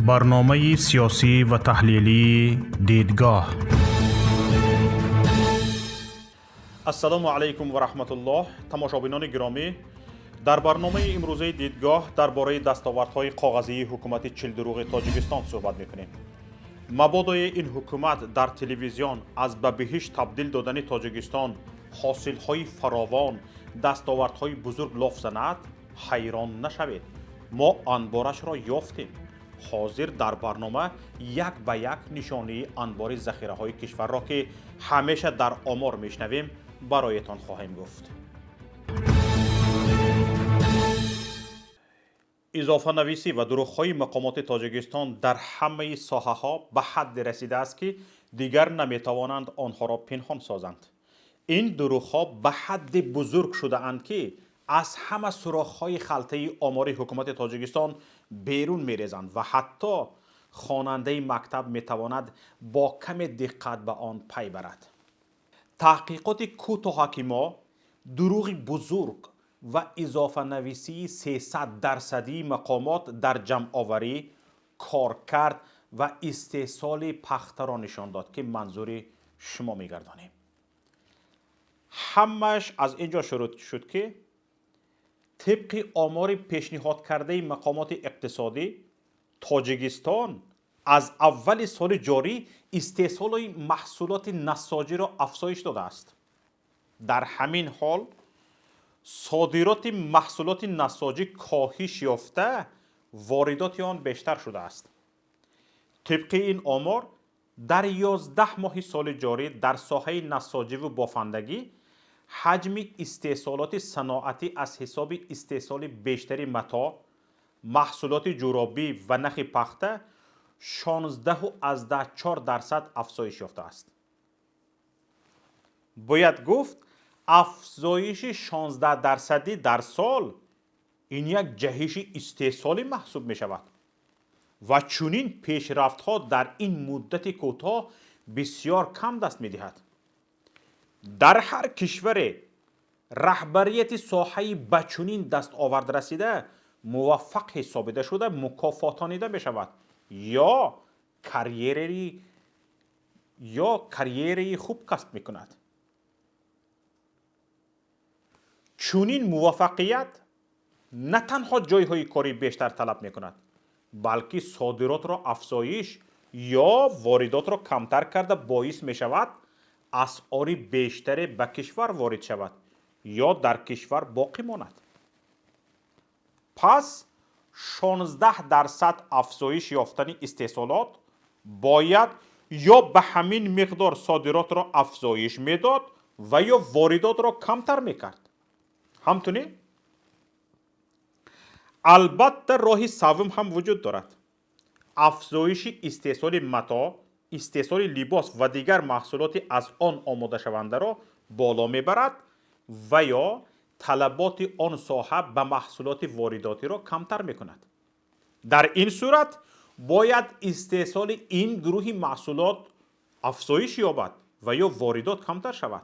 برنامه سیاسی و تحلیلی دیدگاه. السلام علیکم و رحمت الله. تماشابینان گرامی، در برنامه امروزه دیدگاه درباره دستاوردهای کاغذی حکومت چلدروغ تاجیکستان صحبت میکنیم. مبادای این حکومت در تلویزیون از به بهشت تبدیل دادن تاجیکستان، حاصلهای فراوان، دستاوردهای بزرگ لاف زند، حیران نشوید. ما انبارش را یافتیم. حاضر در برنامه یک به یک نشانه انبار ذخیره های کشور را که همیشه در آمار میشنویم برایتان خواهیم گفت. اضافه نویسی و دروغ‌های مقامات تاجیکستان در همه ساحه‌ها به حد رسیده است که دیگر نمیتوانند آنها را پنهان سازند. این دروغ‌ها به حد بزرگ شده اند که از همه سوراخ‌های خلطه آمار حکومت تاجیکستان بیرون می‌ریزند و حتی خواننده مکتب میتواند با کم دقت به آن پی برد. تحقیقات کوتاه که ما دروغ بزرگ و اضافه نویسی 300% مقامات در جمع آوری، کارکرد و استحصال پخته را نشان داد که منظور شما میگردانیم. همش از اینجا شروع شد که طبق آمار پیشنهاد کرده مقامات اقتصادی، تاجیکستان از اول سال جاری استحصال محصولات نساجی را افزایش داده است. در همین حال صادرات محصولات نساجی کاهش یافته، واردات آن بیشتر شده است. طبق این آمار در 11 ماه سال جاری در ساحه نساجی و بافندگی حجم استحصالات صناعتی از حساب استحصال بیشتری متاع، محصولات جورابی و نخ پخته 16.4% افزایش یافته است. باید گفت افزایش 16% در سال این یک جهش استحصالی محسوب می شود و چنین پیشرفت ها در این مدت کوتاه بسیار کم دست می دهد. در هر کشور رهبریت ساحه به چنین دست آورد رسیده موفق حسابیده شده مکافاتانیده می شود یا کریری خوب کسب می کند. چنین موفقیت نه تنها جایهای کاری بیشتر طلب می کند بلکه صادرات را افزایش یا واردات را کمتر کرده باعث می شود اسعار بیشتری به کشور وارد شود یا در کشور باقی ماند. پس 16% افزایش یافتن استحصالات باید یا به همین مقدار صادرات را افزایش میداد و یا واردات را کمتر میکرد. همطوری البته راهی سوم هم وجود دارد. افزایش استحصال متاع، استحصال لباس و دیگر محصولات از آن آماده شونده را بالا میبرد و یا طلبات آن ساحه به محصولات وارداتی را کمتر میکند. در این صورت باید استحصال این گروه محصولات افزایش یابد و یا واردات کمتر شود.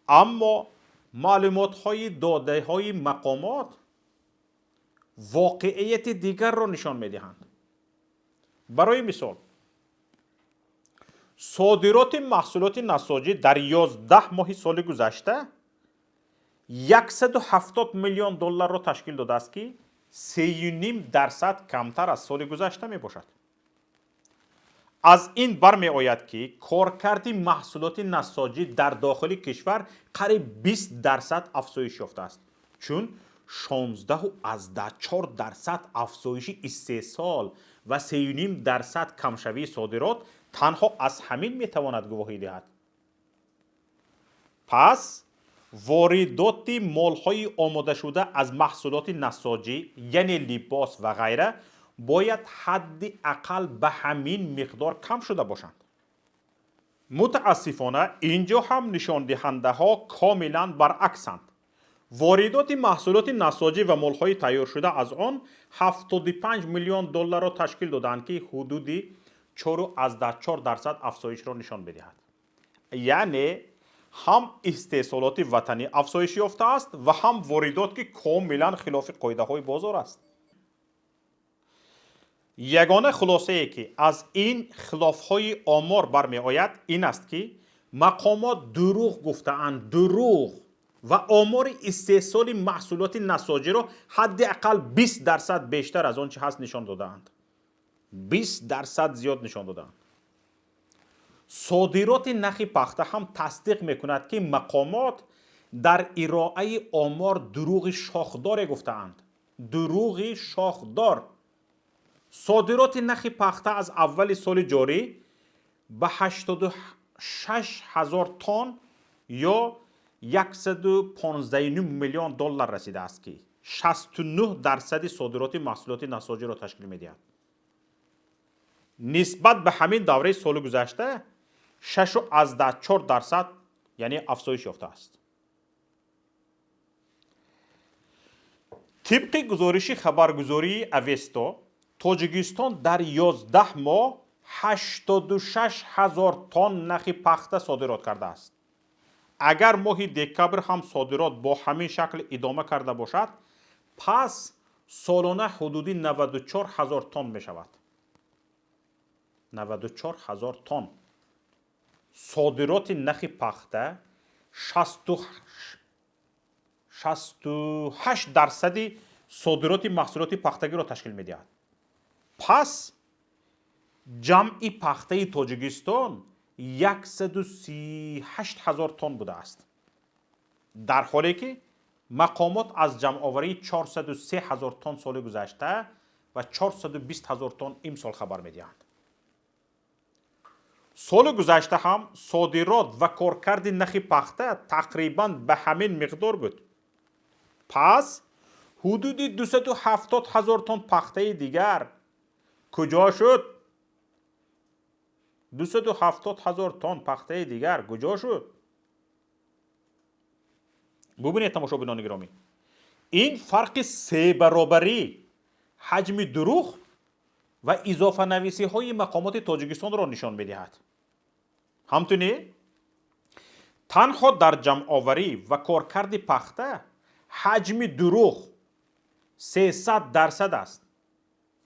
اما معلومات های داده های مقامات واقعیت دیگر را نشان می دهند. برای مثال صادرات محصولات نساجی در 11 ماه سال گذشته 170 میلیون دلار را تشکیل داده است که 3.5% کمتر از سال گذشته می باشد. از این برمی آید که کارکرد محصولات نساجی در داخل کشور قریب 20% افزایش یافته است، چون 16.4% افزایش استحصال و 3.5% کمشوی صادرات تنها از همین میتواند گواهی دهد. پس واردات مالهای آماده شده از محصولات نساجی یعنی لباس و غیره باید حداقل به همین مقدار کم شده باشند. متاسفانه اینجا هم نشان دهنده ها کاملا برعکسند. واردات محصولات نساجی و مالهای تیار شده از آن 75 میلیون دلار را تشکیل دادند که حدود 4.4% افزایش را نشان بدهد. یعنی هم استحصالات وطنی افزایش یافته است و هم واردات که کاملا خلاف قاعده های بازار است. یگانه خلاصه ای که از این خلاف های آمار برمی آید این است که مقامات دروغ گفتند، دروغ، و آمار استحصال محصولات نساجی را حداقل 20% بیشتر از آنچه هست نشان دادند. 20% زیاد نشان دادند. صادرات نخ پخته هم تصدیق میکند که مقامات در ارائه آمار دروغ شاخدار گفتند. دروغ شاخدار. صادرات نخ پخته از اول سال جاری به 86,000 تن یا 115 میلیون دلار رسیده است که 69% صادرات محصولات نساجی را تشکیل می‌دهد. نسبت به همین دوره سال گذشته 6.4% یعنی افزایش یافته است. طبق گزارش خبرگزاری اوستا، تاجیکستان در 11 ماه 86,000 تن نخ پخته صادرات کرده است. اگر ماه دکبر هم صادرات با همین شکل ادامه کرده باشد، پس سالانه حدودی 94,000 تن می شود. 94,000 تن صادرات نخ پخته 68% صادرات محصولات پختگی را تشکیل می دهد. پس جمع پخته تاجیکستان 138,000 تن بوده است، در حالی که مقامات از جمع آوری 403,000 تن سال گذشته و 420,000 تن امسال خبر می دهند. سال گذشته هم صادرات و کارکرد نخ پخته تقریبا به همین مقدار بود. پس حدود 270,000 تن پخته دیگر کجا شد؟ 270,000 تن پخته دیگر کجا شد؟ ببینید تماشاگران گرامی، این فرق 3 برابری حجم دروغ و اضافه نویسی های مقامات تاجیکستان را نشان می‌دهد. همچنین تنها در جمع آوری و کارکرد پخته حجم دروغ 300% است.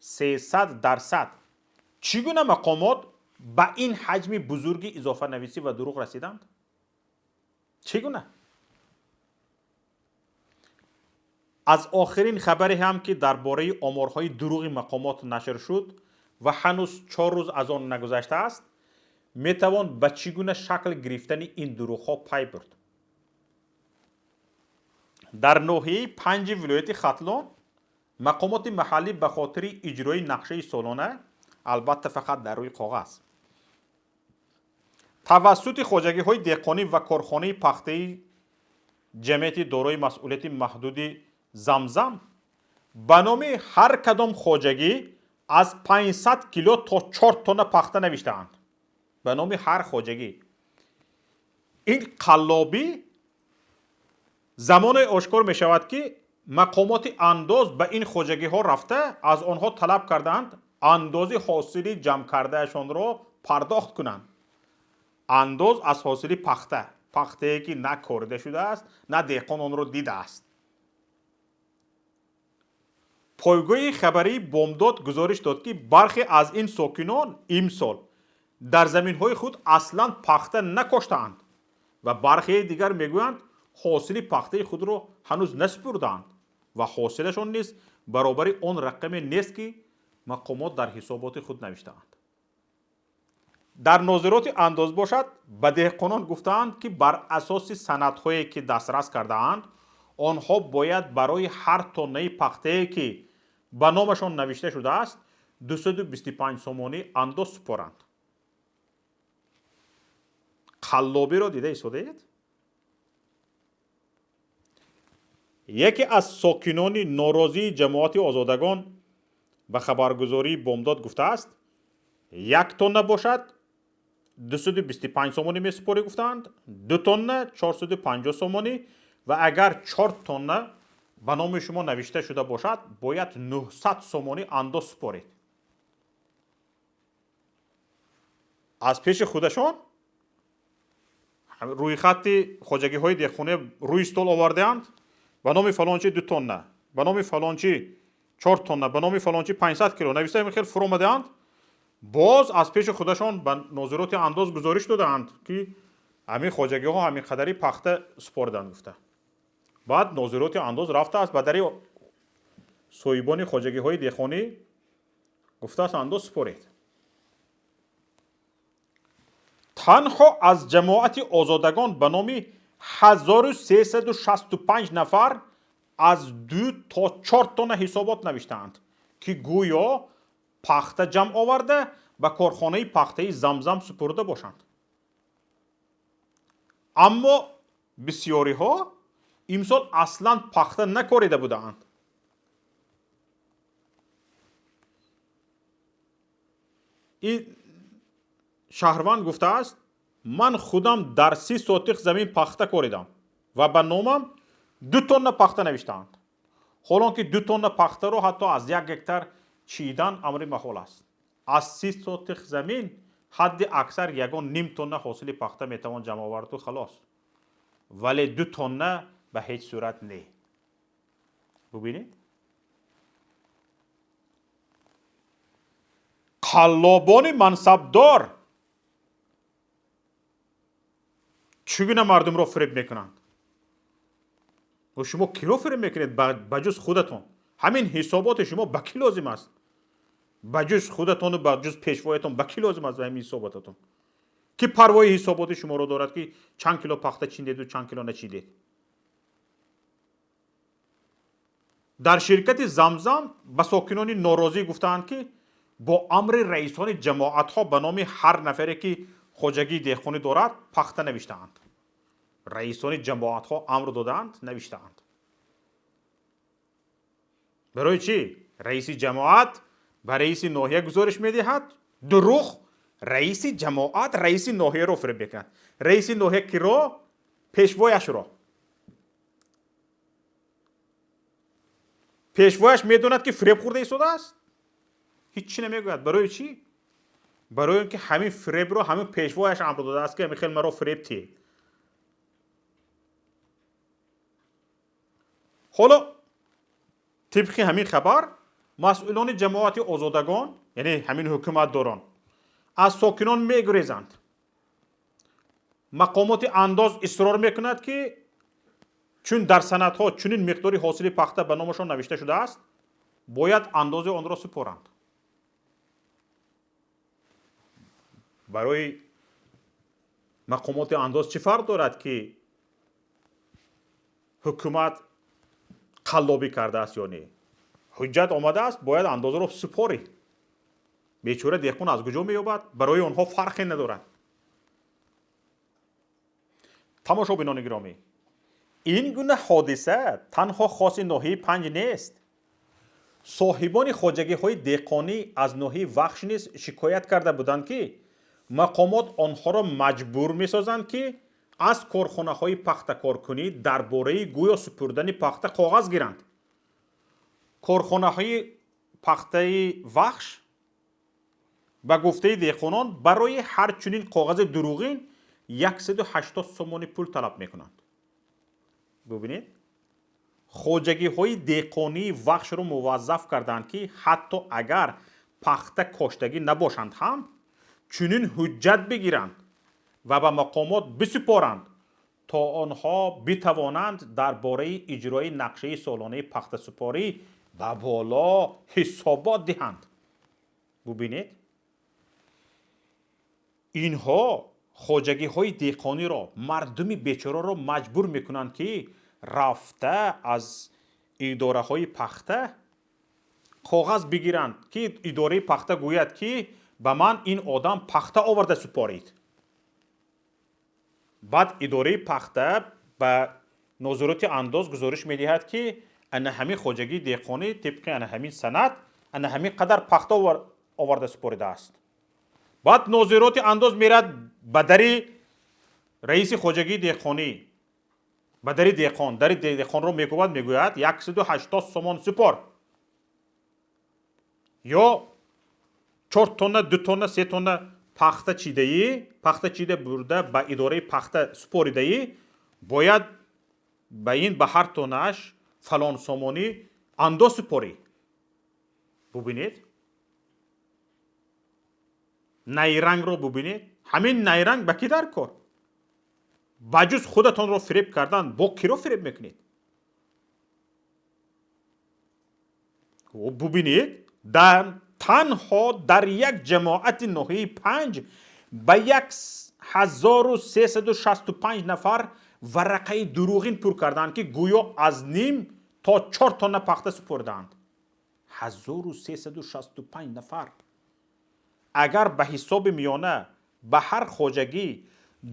300%. چگونه مقامات به این حجم بزرگ اضافه نویسی و دروغ رسیدند؟ چگونه؟ از آخرین خبری هم که درباره آمارهای دروغ مقامات نشر شد و هنوز 4 روز از آن نگذشته است، میتوان به چگونه شکل گرفتن این دروغ ها پی برد. در ناحیه 5 ولایت ختلان، مقامات محلی به خاطر اجرای نقشه سالانه، البته فقط در روی کاغذ، توسط خواجگی های دهقانی و کارخانه پخته جمعیت دارای مسئولیت محدود زمزم به نام هر کدام خواجگی از 500 کیلو تا 4 تن پخته نوشته‌اند. به نام هر خواجگی. این قلابی زمان آشکار می شود که مقامات انداز به این خواجگی ها رفته از آنها طلب کردند اندازه حاصل جمع کردهشان را پرداخت کنند. انداز از حاصل پخته که نه کارده شده است نه دهقان آن را دیده است. پایگاه خبری بامداد گزارش داد که برخی از این ساکنان امسال در زمین های خود اصلا پخته نکاشتند و برخی دیگر میگویند حاصل پخته خود را هنوز نسپردند و حاصلشان نیز برابر آن رقم نیست که مقامات در حسابات خود نوشته‌اند. در ناظرات انداز باشد به دهقانان گفتند که بر اساس سندهایی که دسترس کرده‌اند آنها باید برای هر تنه پخته که به نامشان نوشته شده است 225 سومانی انداز سپارند. قلابی را دیده ایستادید؟ یکی از ساکنان ناراضی جماعت آزادگان به خبرگزاری بامداد گفته است 1 تن باشد 225 سومانی می سپاری گفتند، 2 تن 450 سومانی و اگر 4 تن به نام شما نوشته شده باشد باید 900 سومانی انداز سپارید. از پیش خودشان روی خط خواجگی های دهخانه روی استول آورده‌اند به نام فلانچی 2 تن، به نام فلانچی 4 тонна به نام فلانچی 500 کیلو نویسه میخیل فرو آمده‌اند باز از پیش خودشان به ناظرات انداز گزارش دادند که همین خواجگی ها همین قدری پخته سپردند گفته بعد ناظرات انداز رفته است به در سویبان خواجگی های دیخانی گفته است انداز سپرید تنها از جماعت آزادگان به نام 1365 نفر از 2 تا 4 تن حسابات نوشتند که گویا پخته جمع آورده به کارخانه پخته زمزم سپرده باشند اما بسیاری ها امسال اصلا پخته نکاریده بودند این شهروند گفته است من خودم در 30 سوتیق زمین پخته کاریدم و به نامم 2 تن پخته نوشتند حالا که 2 تن پخته رو حتی از 1 هکتار چیدن امر محال است از 30 سوتیق زمین حد اکثر 1.5 تن حاصل پخته میتوان جمع آورد و خلاص ولی 2 تن به هیچ صورت نه ببینید قلابان منصبدار چگونه مردم را فریب میکنند و شما کی را فریب میکنید بجز خودتون همین حسابات شما به کی لازم است بجز خودتون و بجز پیشوایتون به کی لازم است همین حساباتتون کی پروای حسابات شما رو دارد که چند کیلو پخته چیدید و چند کیلو نچیدید در شرکت زمزم به ساکنان ناراضی گفتند که با امر رئیسان جماعت ها به نام هر نفری که خواجگی دیخانی دارد پخته نوشتند رئیسان جماعت ها امر دادند نوشتند برای چی رئیس جماعت به رئیس ناحیه گزارش میدهد دروغ رئیس جماعت رئیس ناحیه رو فریب میکند رئیس ناحیه کی رو پیشوایش رو پیشوایش میدوند که فریب خورده ایستاده است هیچی نمیگوید برای چی برای اینکه همین فریب رو همین پیشوایش امر داده است که میخواد مرا فریب تی حالا طبق همین خبر مسئولان جماعت آزادگان یعنی همین حکومت داران از ساکنان میگریزند مقامات انداز اصرار میکند که چون در سندها چنین مقداری حاصل پخته به نامشان نوشته شده است باید انداز آن را سپارند برای مقامات انداز چه فرق دارد که حکومت قلابی کرده است یا نه حجت آمده است باید اندازه را سپاری بیچاره دیخون از کجا مییابد برای آنها فرقی ندارد تماشابینان گرامی این گونه حادثه تنها خاص ناحیه 5 نیست صاحبان خواجگی های دیقانی از ناحیه وخش نیز شکایت کرده بودند که مقامات آنها را مجبور میسازند که از کارخانه های پخته کارکنی درباره گویا سپردن پخته کاغذ گیرند کارخانه های پخته وخش به گفته دیقانان برای هر چنین کاغذ دروغین 180 سومانی پول طلب میکنند ببینید خواجگی های دیقانی وخش رو موظف کردند که حتی اگر پخته کاشتگی نباشند هم چنین حجت بگیرند و به مقامات بسپارند تا آنها بتوانند درباره اجرای نقشه سالانه پخته سپاری به بالا حسابات دهند ببینید اینها خواجگی های دیقانی را مردم بیچاره را مجبور میکنند که رفته از اداره های پخته کاغذ بگیرند که اداره پخته گوید که به من این آدم پخته آورده سپارید بعد اداره پخته به ناظرات انداز گزارش میدهد که انا همین خواجگی دیقانی طبق انا همین سند انا همین قدر پخته آورده سپاریده است بعد ناظرات انداز میرد به در رئیس خواجگی دیقانی به در دیقان رو میگوید میگوید 180 سومان سپار یا 4 تن 2 تن 3 تن پخته چیده برده به اداره پخته سپاریده ای باید به این به هر تنش فلان سومانی انداز سپاری ببینید، نیرنگ رو ببینید. همین نیرنگ به کی در کار؟ بجز خودتان رو فریب کردن، با کی رو فریب میکنید؟ و ببینید، تنها در یک جماعت ناحیه 5 به 1365 نفر ورقه دروغین پر کردند که گویا از نیم تا 4 تن پخته سپردند. 1365 نفر. اگر به حساب میانه به هر خواجگی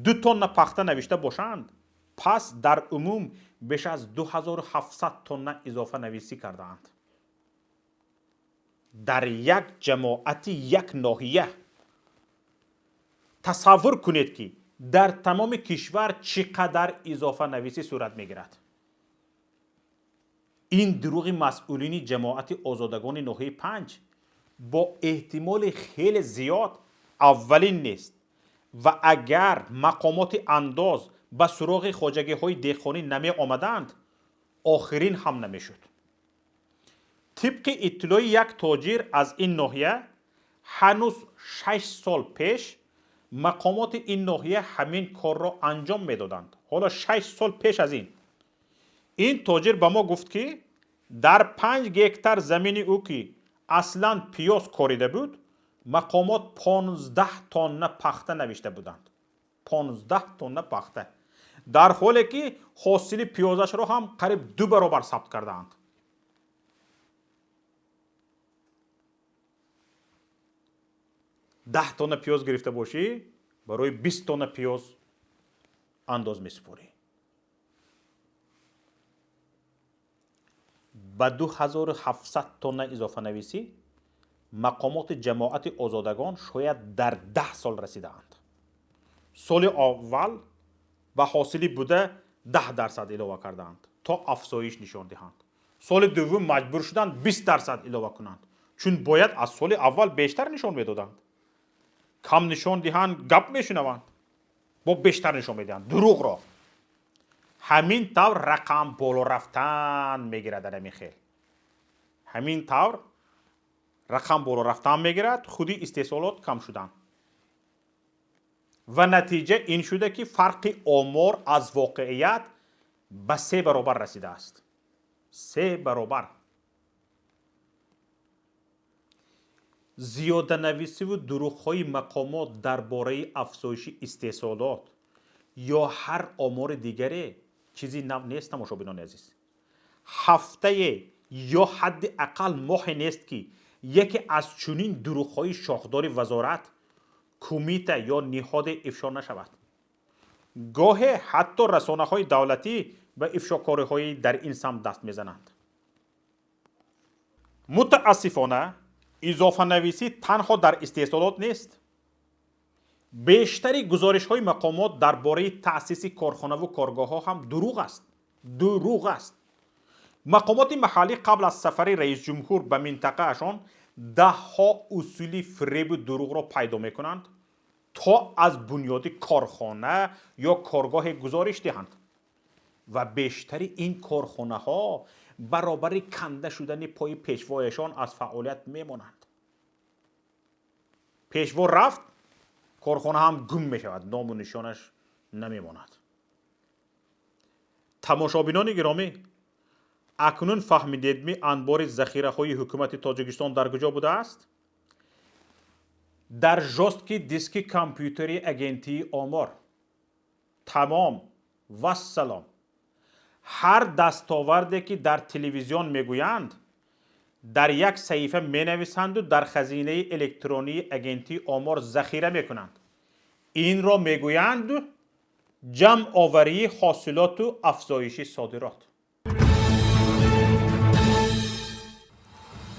2 تن پخته نوشته باشند، پس در عموم بیش از 2700 تن اضافه نویسی کردند. در یک جماعت، یک ناحیه. تصور کنید که در تمام کشور چقدر اضافه نویسی صورت میگیرد. این دروغ مسئولین جماعت آزادگان ناحیه 5 با احتمال خیلی زیاد اولین نیست و اگر مقامات انداز به سراغ خواجگی های دهقانی نمی آمدند، آخرین هم نمی شد. طبق اطلاع یک تاجر از این ناحیه، هنوز 6 سال پیش مقامات این ناحیه همین کار را انجام میدادند. حالا 6 سال پیش از این تاجر به ما گفت که در 5 هکتار زمین او که اصلا پیاز کاریده بود، مقامات 15 تن پخته نوشته بودند. 15 تن پخته، در حالی که حاصل پیازش را هم قریب 2 برابر ثبت کردند. ده تن پیاز گرفته باشی، برای 20 تن پیاز انداز میسپاری. به 2700 تن اضافه نویسی مقامات جماعت آزادگان شاید در 10 سال رسیدند. سال اول به حاصلی بوده 10% علاوه کردند تا افزایش نشان دهند. سال دوم مجبور شدند 20% علاوه کنند، چون باید از سال اول بیشتر نشان میدادند. کم نشان دهند گپ میشنوند، با بیشتر نشان میدهند دروغ را. همین طور رقم بالا رفتن میگیرد. در همین خیل همین طور رقم بالا رفتن میگیرد، خودی استحصالات کم شدن و نتیجه این شده که فرق آمار از واقعیت به 3 برابر رسیده است. 3 برابر. زیاده نویسی و دروغ‌های مقامات درباره افزایش استحصالات یا هر آمار دیگری چیزی نو نیست. مشاهدین عزیز، هفته یا حداقل ماه نیست که یکی از چنین دروغ‌های شاخدار وزارت، کمیته یا نهاد افشا نشود. گاهی حتی رسانه‌های دولتی به افشاکاری‌های در این سمت دست میزنند. متاسفانه اضافه نویسی تنها در استحصالات نیست. بیشتری گزارش های مقامات درباره تأسیس کارخانه و کارگاه ها هم دروغ است. دروغ است. مقامات محلی قبل از سفر رئیس جمهور به منطقه اشان 10 اصول فریب و دروغ را پیدا می کنند تا از بنیاد کارخانه یا کارگاه گزارش دهند و بیشتری این کارخانه ها برابر کنده شدن پای پیشوایشان از فعالیت می مانند. پیشوا رفت، کارخانه هم گم می شود، نام و نشانش نمی ماند. تماشابینان گرامی، اکنون فهمیدید می انبار ذخیره های حکومت تاجیکستان در کجا بوده است؟ در ژاستکی دیسک کامپیوتری اگنتی آمار. تمام و سلام. هر دستاوردی که در تلویزیون میگویند در یک صحیفه می نویسند و در خزینه الکترونی اگنتی آمار ذخیره می کنند. این را میگویند جمع آوری حاصلات و افزایش صادرات.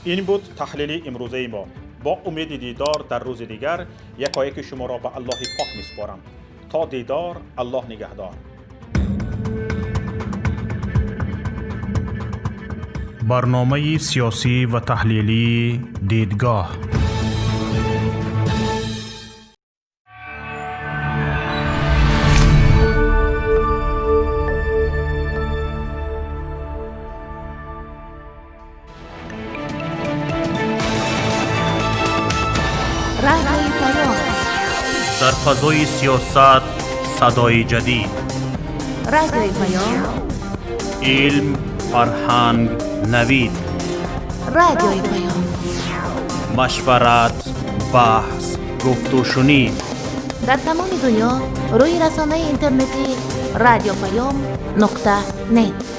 این بود تحلیل امروزه ما. با امید دیدار در روز دیگر، یکایک شما را به الله پاک میسپارم. تا دیدار، الله نگهدار. برنامه سیاسی و تحلیلی دیدگاه. در فضای سیاست صدای جدید، رادیوی پیام، علم، فرهنگ، نوید، رادیوی پیام، مشورت، بحث، گفت و شنید در تمام دنیا روی رسانه اینترنتی رادیو پیام نقطه نت.